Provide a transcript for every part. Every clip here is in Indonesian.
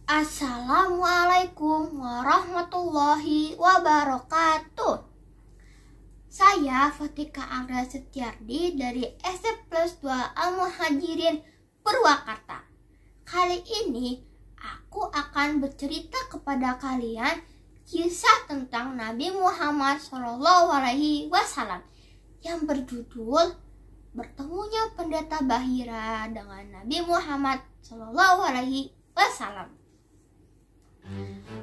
Assalamualaikum warahmatullahi wabarakatuh. Saya Fatika Anggra Setiardi dari SD Plus 2 Al-Muhajirin Purwakarta. Kali ini aku akan bercerita kepada kalian kisah tentang Nabi Muhammad SAW yang berjudul Bertemunya Pendeta Bahira dengan Nabi Muhammad SAW.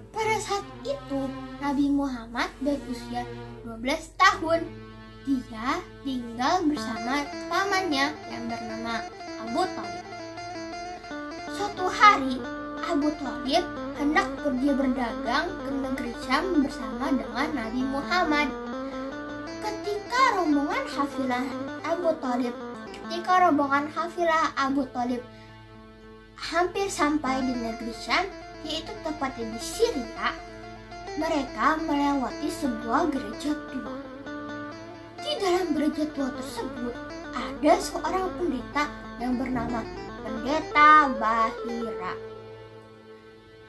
Pada saat itu Nabi Muhammad berusia 12 tahun. Dia tinggal bersama pamannya yang bernama Abu Thalib. Suatu hari Abu Thalib hendak pergi berdagang ke negeri Syam bersama dengan Nabi Muhammad. Ketika rombongan hafilah Abu Thalib hampir sampai di negeri Syam, yaitu tepatnya di Syria, mereka melewati sebuah gereja tua. Di dalam gereja tua tersebut ada seorang pendeta yang bernama Pendeta Bahira.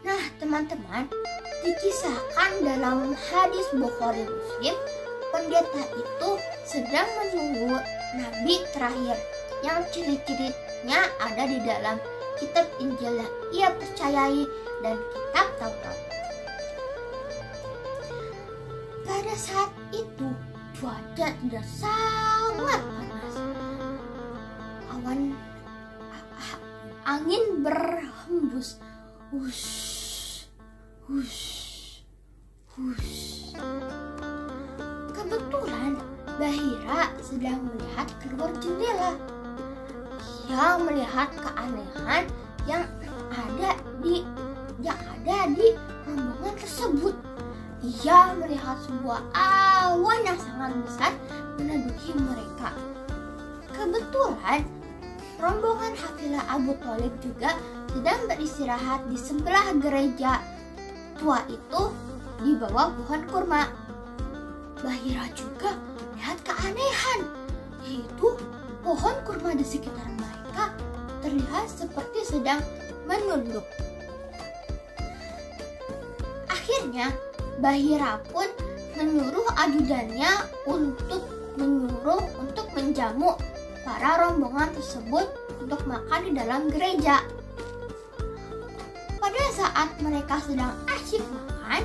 Nah teman-teman, dikisahkan dalam hadis Bukhari Muslim, pendeta itu sedang menunggu Nabi terakhir yang ciri-cirinya ada di dalam kitab Injil yang ia percayai dan kitab Taurat. Pada saat itu cuaca tidak sangat panas. Angin berhembus. Hush, hush, hush. Kebetulan Bahira sedang melihat keluar jendela. Dia melihat keanehan yang ada di rombongan tersebut. Ia melihat sebuah awan yang sangat besar meneduhi mereka. Kebetulan rombongan hafilah Abu Thalib juga sedang beristirahat di sebelah gereja tua itu di bawah pohon kurma. Bahira juga melihat keanehan, yaitu pohon kurma di sekitar mereka terlihat seperti sedang menunduk. Akhirnya Bahira pun menyuruh ajudannya untuk menjamu para rombongan tersebut untuk makan di dalam gereja. Pada saat mereka sedang asyik makan,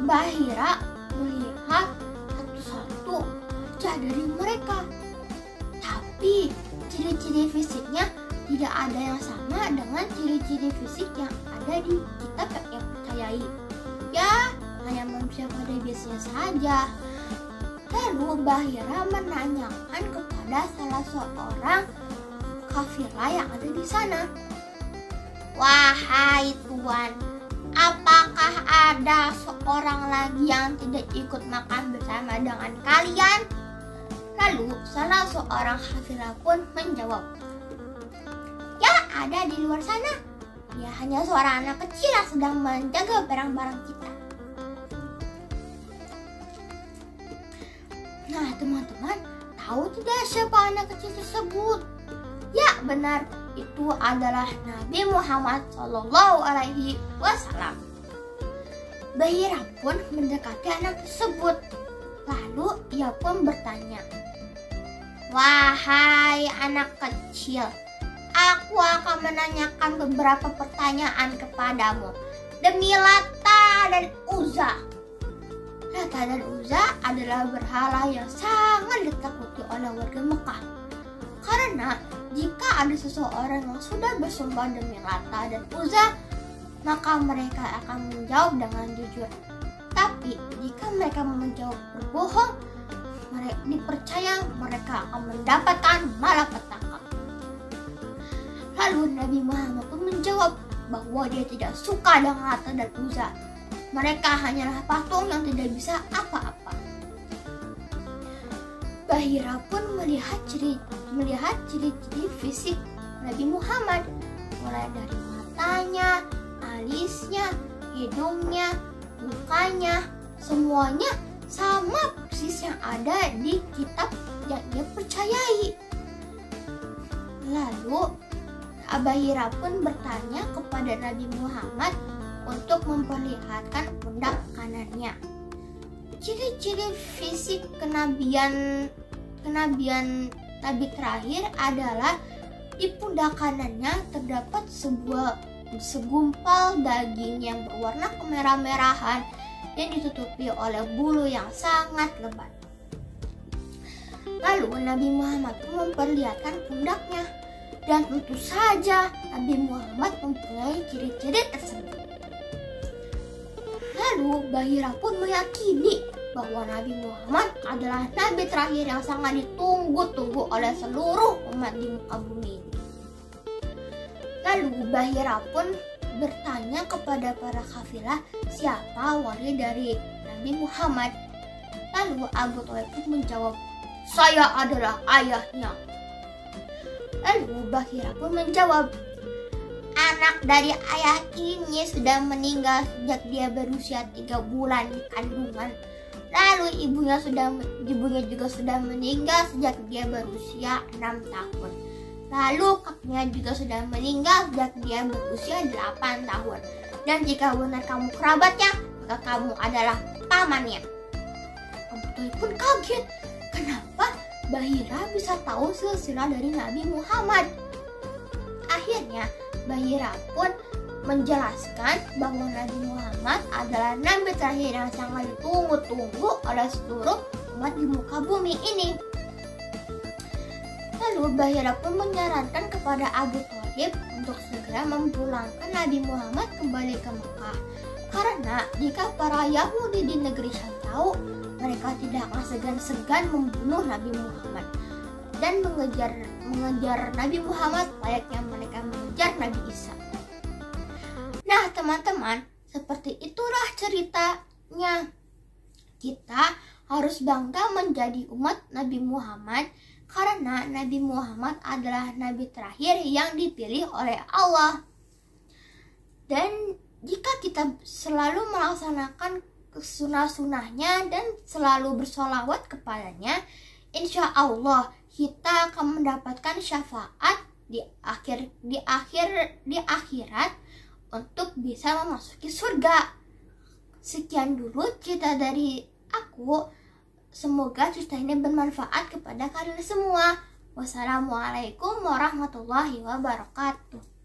Bahira melihat satu-satu wajah dari mereka. Tapi ciri-ciri fisiknya tidak ada yang sama dengan ciri-ciri fisik yang ada di kitab yang percayai. Ya, hanya manusia pada biasanya saja. Lalu Bahira menanyakan kepada salah seorang kafilah yang ada di sana. Wahai Tuan, apakah ada seorang lagi yang tidak ikut makan bersama dengan kalian? Lalu salah seorang kafilah pun menjawab, ya ada di luar sana. Ya hanya seorang anak kecil yang sedang menjaga barang-barang kita. Nah teman-teman, tahu tidak siapa anak kecil tersebut? Ya benar, itu adalah Nabi Muhammad SAW. Bahira pun mendekati anak tersebut. Lalu ia pun bertanya, wahai anak kecil, aku akan menanyakan beberapa pertanyaan kepadamu demi Lata dan Uzza. Lata dan Uzza adalah berhala yang sangat ditakuti oleh warga Mekah. Karena jika ada seseorang yang sudah bersumpah demi Lata dan Uzza, maka mereka akan menjawab dengan jujur. Tapi jika mereka menjawab berbohong, mereka dipercaya mereka akan mendapatkan malapetaka. Lalu Nabi Muhammad pun menjawab bahwa dia tidak suka dengan Lata dan Uzza. Mereka hanyalah patung yang tidak bisa apa-apa. Bahira pun melihat ciri-ciri fisik Nabi Muhammad, mulai dari matanya, alisnya, hidungnya, mukanya, semuanya sama persis yang ada di kitab yang ia percayai. Lalu Bahira pun bertanya kepada kepada Nabi Muhammad untuk memperlihatkan pundak kanannya. Ciri-ciri fisik kenabian Nabi terakhir adalah di pundak kanannya terdapat segumpal daging yang berwarna kemerah-merahan yang ditutupi oleh bulu yang sangat lebat. Lalu Nabi Muhammad pun memperlihatkan pundaknya, dan tentu saja Nabi Muhammad mempunyai ciri-ciri tersebut. Lalu Bahira pun meyakini bahwa Nabi Muhammad adalah Nabi terakhir yang sangat ditunggu-tunggu oleh seluruh umat di muka bumi ini. Lalu Bahira pun bertanya kepada para kafilah siapa wali dari Nabi Muhammad. Lalu Abu Thalib pun menjawab, "Saya adalah ayahnya." Lalu Bahira pun menjawab, "Anak dari ayah ini sudah meninggal sejak dia berusia 3 bulan di kandungan. Lalu ibunya juga sudah meninggal sejak dia berusia 6 tahun. Lalu kakeknya juga sudah meninggal sejak dia berusia 8 tahun. Dan jika benar kamu kerabatnya, maka kamu adalah pamannya." Abu Thalib pun kaget. Kenapa Bahira bisa tahu silsilah dari Nabi Muhammad? Akhirnya Bahira pun menjelaskan bahwa Nabi Muhammad adalah Nabi terakhir yang sangat ditunggu-tunggu oleh seluruh umat di muka bumi ini. Lalu Bahira pun menyarankan kepada Abu Thalib untuk segera memulangkan Nabi Muhammad kembali ke Mekah. Karena jika para Yahudi di negeri Syam tahu, mereka tidak akan segan-segan membunuh Nabi Muhammad dan mengejar Nabi Muhammad layaknya mereka mengejar Nabi Isa. Nah teman-teman, seperti itulah ceritanya. Kita harus bangga menjadi umat Nabi Muhammad karena Nabi Muhammad adalah Nabi terakhir yang dipilih oleh Allah. Dan jika kita selalu melaksanakan sunnah-sunnahnya dan selalu bersolawat kepadanya, insya Allah kita akan mendapatkan syafaat di akhirat untuk bisa memasuki surga. Sekian dulu cerita dari aku. Semoga cerita ini bermanfaat kepada kalian semua. Wassalamualaikum warahmatullahi wabarakatuh.